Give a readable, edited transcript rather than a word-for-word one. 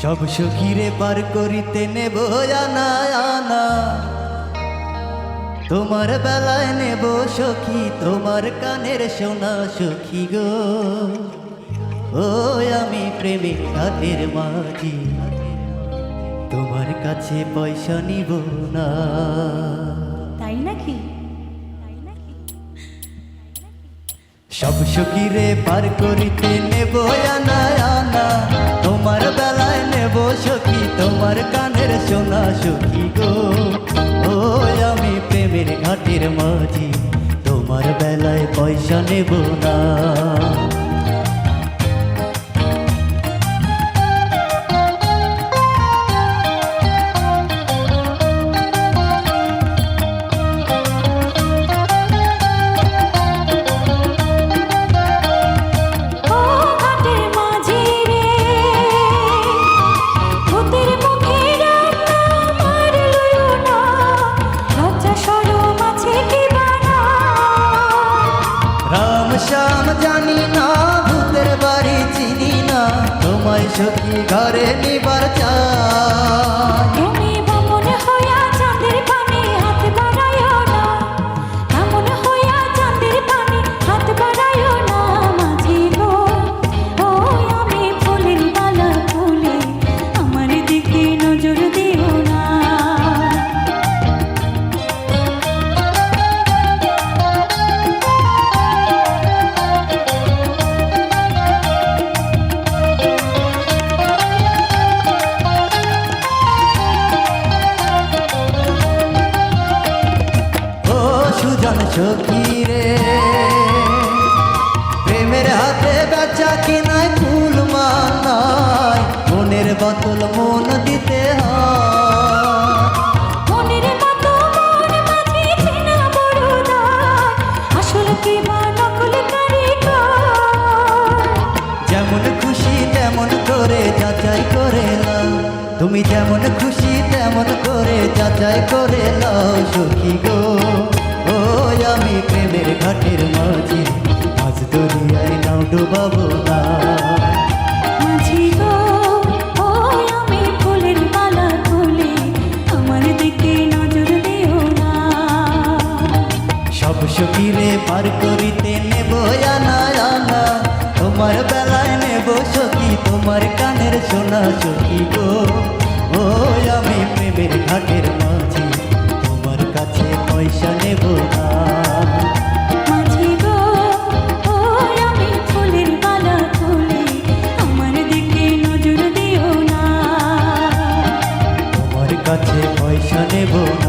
সব সখীরে পার করিতে নেব আনা আনা, তোমার বেলায় নেব সখী তোমার কানের সোনা সখী গো। ও আমি প্রেমিক ঘাটের মাঝি, তোমার কাছে পয়সা নিব না। তাই নাকি? সব সখীরে পার করিতে নেব আনা আনা, তোমার বেলায় নেব সখী তোমার কানের সোনা সখী গো। ও আমি প্রেমের ঘাটের মাঝি, তোমার বেলায় পয়সা নেব না। শ্যাম জানি না ভূতের বাড়ি চিনি না, তোমায় সখী ঘরে নিবার চাই। তুমি বামন হইয়া চাঁদের পানে হাত বাড়াইও না, বামন হইয়া চাঁদের পানে হাত বাড়াইও না মাঝি গো। ও আমি ফুলের মালা ফুলে আমার দিকে নজর দিও না। সুজন সখী রে প্রেমের হাতে বেচা কিনায় ফুল মানায়, মনের বোতল মন দিতে হয়। মনের মতো মন মাঝে চেনা বড় দায়, আসল কি বা নকল কারিগর। যেমন খুশি তেমন করে যাচাই করে নাও, তুমি যেমন খুশি তেমন করে যাচাই করে নাও সখী গো। ও আমি প্রেমের ঘাটের মাঝি, আজ দরিয়ায় নাও ডুবাবো না। মাঝি গো ও আমি ফুলের মালা খুলে আমার দিকে নজর দিও না। সব সখীরে পার করিতে নেব আনা আনা, তোমার বেলায় নেব সখী তোমার কানের সোনা সখী গো। ও আমি প্রেমের ঘাটের মাঝি, তোমার কাছে পয়সা নেব না। মাঝি গো ও আমি ফুলের মালা খুলে আমার দিকে নজর দিও না। তোমার কাছে পয়সা নেব না।